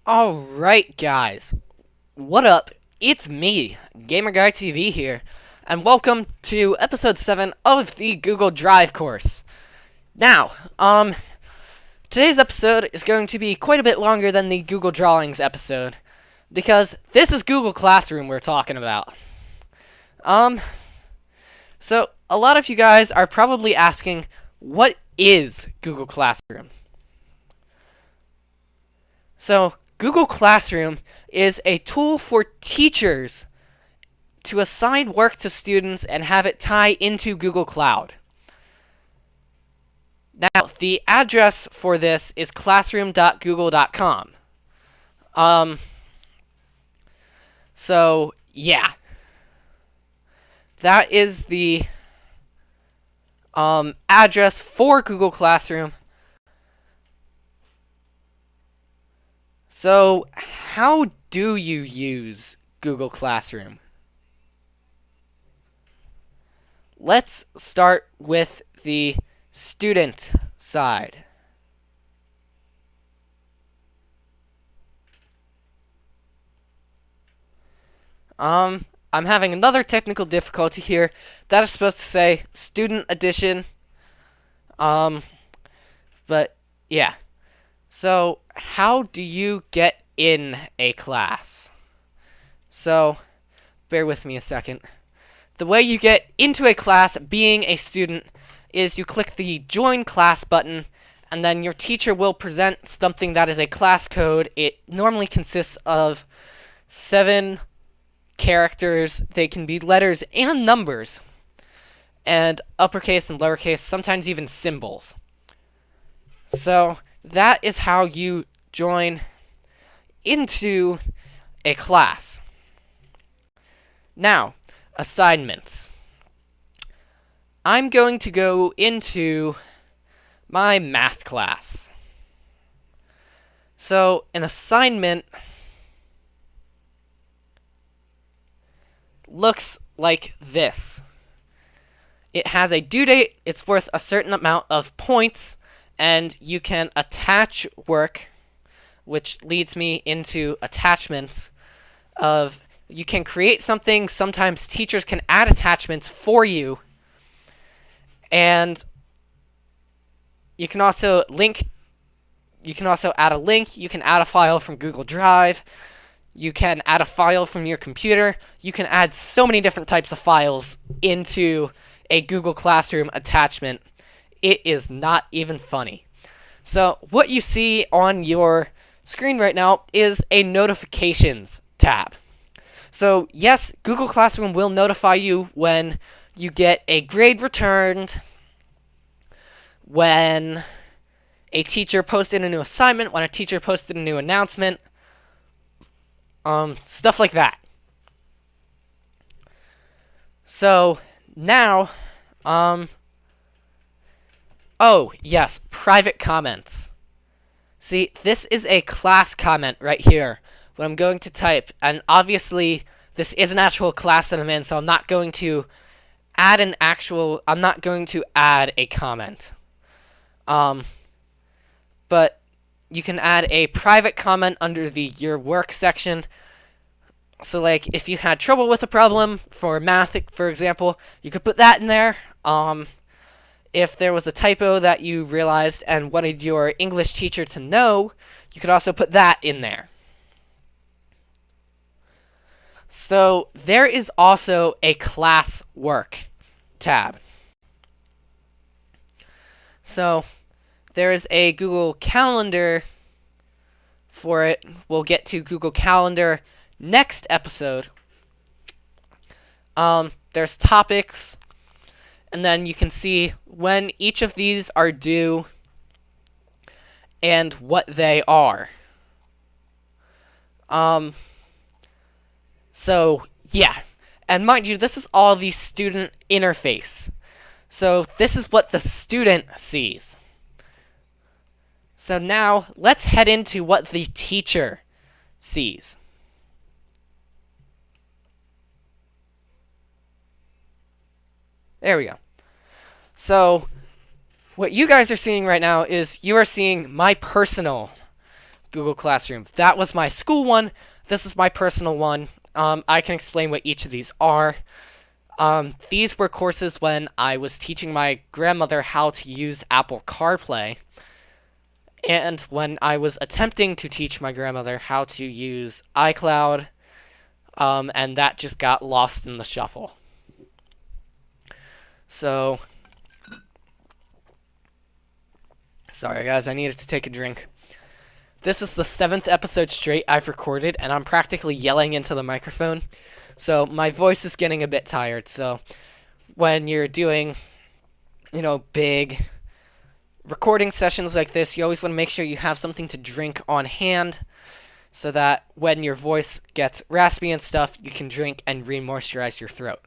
Alright, guys. What up? It's me, GamerGuyTV here, and welcome to episode 7 of the Google Drive course. Now, today's episode is going to be quite a bit longer than the Google Drawings episode, because this is Google Classroom we're talking about. So a lot of you guys are probably asking, what is Google Classroom? So, Google Classroom is a tool for teachers to assign work to students and have it tie into Google Cloud. Now, the address for this is classroom.google.com. So, yeah. That is the address for Google Classroom. So, how do you use Google Classroom? Let's start with the student side. I'm having another technical difficulty here. That is supposed to say student edition. But yeah. So, how do you get in a class? So, bear with me a second. The way you get into a class being a student is you click the Join Class button, and then your teacher will present something that is a class code. It normally consists of 7 characters. They can be letters and numbers, and uppercase and lowercase, sometimes even symbols. So, that is how you join into a class. Now, assignments. I'm going to go into my math class. So, an assignment looks like this. It has a due date, it's worth a certain amount of points, and you can attach work, which leads me into attachments of you can create something. Sometimes teachers can add attachments for you, and you can also add a link. You can add a file from Google Drive. You can add a file from your computer. You can add so many different types of files into a Google Classroom attachment. It is not even funny. So what you see on your screen right now is a notifications tab. So yes, Google Classroom will notify you when you get a grade returned, when a teacher posted a new assignment, when a teacher posted a new announcement, stuff like that. So now, oh, yes, private comments. See, this is a class comment right here, what I'm going to type, and obviously, this is an actual class that I'm in, so I'm not going to add a comment. But you can add a private comment under the Your Work section. So, like, if you had trouble with a problem for math, for example, you could put that in there. If there was a typo that you realized and wanted your English teacher to know, you could also put that in there. So, there is also a class work tab. So, there is a Google Calendar for it. We'll get to Google Calendar next episode. There's topics, and then you can see when each of these are due and what they are. So, yeah. And mind you, this is all the student interface. So, this is what the student sees. So now, let's head into what the teacher sees. There we go. So, what you guys are seeing right now is you are seeing my personal Google Classroom. That was my school one. This is my personal one. I can explain what each of these are. These were courses when I was teaching my grandmother how to use Apple CarPlay, and when I was attempting to teach my grandmother how to use iCloud, and that just got lost in the shuffle. So, sorry guys, I needed to take a drink. This is the 7th episode straight I've recorded, and I'm practically yelling into the microphone. So my voice is getting a bit tired. So when you're doing, big recording sessions like this, you always want to make sure you have something to drink on hand so that when your voice gets raspy and stuff, you can drink and re-moisturize your throat.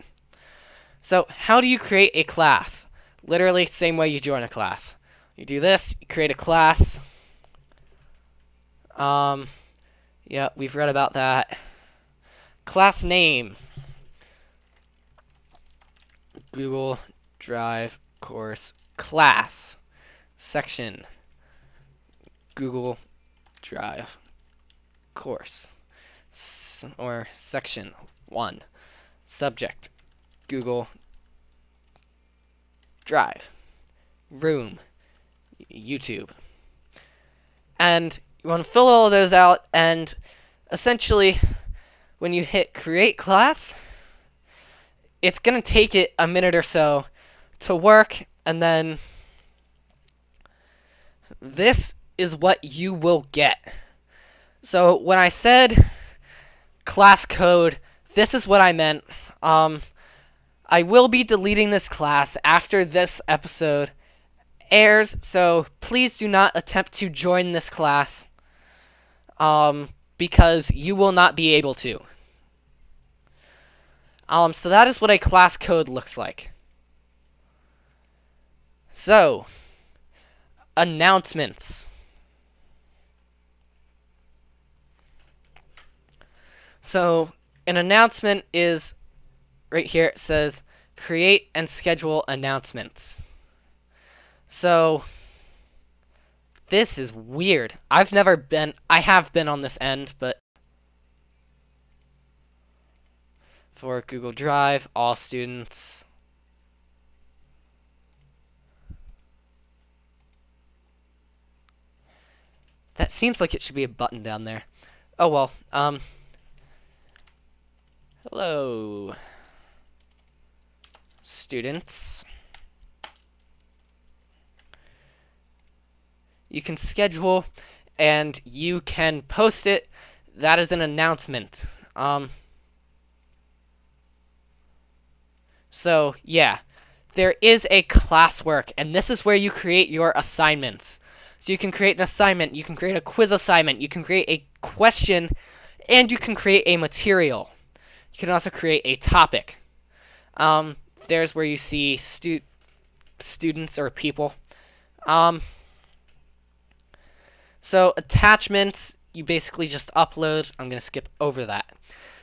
So how do you create a class? Literally, same way you join a class. You do this, you create a class. Yeah, we've read about that. Class name. Google Drive course class. Section. Google Drive course. Or section 1. Subject. Google Drive. Room. YouTube. And you want to fill all of those out, and essentially, when you hit create class, it's going to take it a minute or so to work, and then this is what you will get. So when I said class code, this is what I meant. I will be deleting this class after this episode airs, so please do not attempt to join this class, because you will not be able to. So that is what a class code looks like. So, announcements. So, an announcement is, right here it says, create and schedule announcements. So, this is weird. I have been on this end, but for Google Drive, all students. That seems like it should be a button down there. Oh well, hello, students. You can schedule, and you can post it. That is an announcement. So, yeah. There is a classwork, and this is where you create your assignments. So you can create an assignment, you can create a quiz assignment, you can create a question, and you can create a material. You can also create a topic. There's where you see students or people. So attachments, you basically just upload. I'm going to skip over that.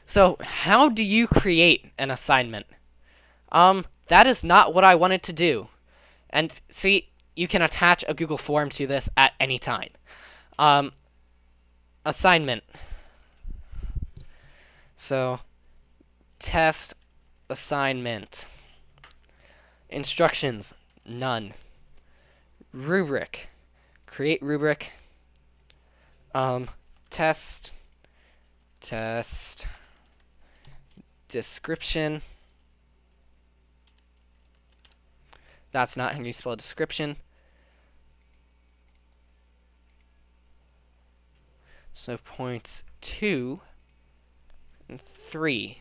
So how do you create an assignment? That is not what I wanted to do. And see, you can attach a Google form to this at any time. Assignment. So, test assignment. Instructions, none. Rubric. Create rubric. Test. Description. That's not how you spell description. So points 2 and 3.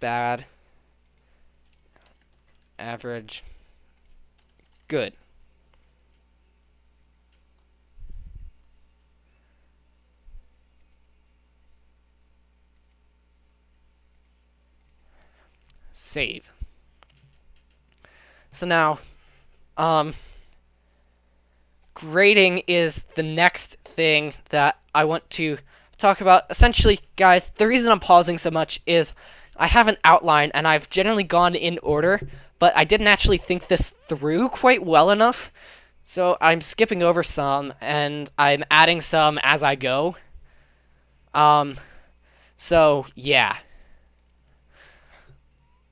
Bad. Average. Good. Save. So now, grading is the next thing that I want to talk about. Essentially, guys, the reason I'm pausing so much is I have an outline, and I've generally gone in order, but I didn't actually think this through quite well enough So I'm skipping over some and I'm adding some as I go. Um, so yeah.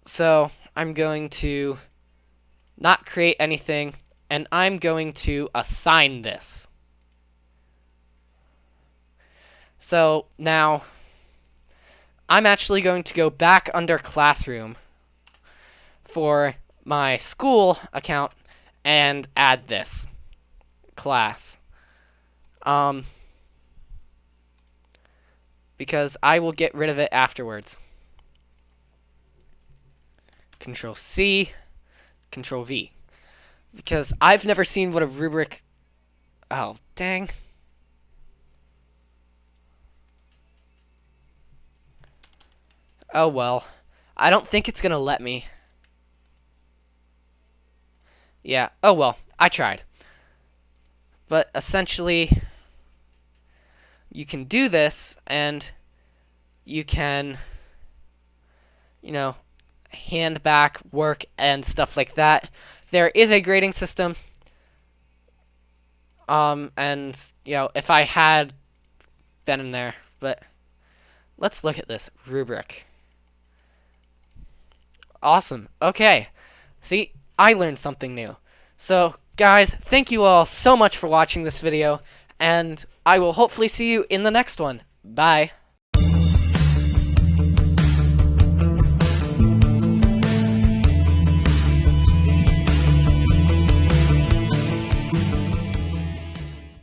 So I'm going to not create anything and I'm going to assign this. So now I'm actually going to go back under Classroom for my school account and add this class. Because I will get rid of it afterwards. Control C, Control V. Because I've never seen what a rubric... Oh, dang. Oh, well. I don't think it's going to let me. Yeah, oh well. I tried. But essentially, you can do this, and you can, hand back work and stuff like that. There is a grading system. And, if I had been in there, but let's look at this rubric. Awesome. Okay. See, I learned something new. So, guys, thank you all so much for watching this video, and I will hopefully see you in the next one. Bye.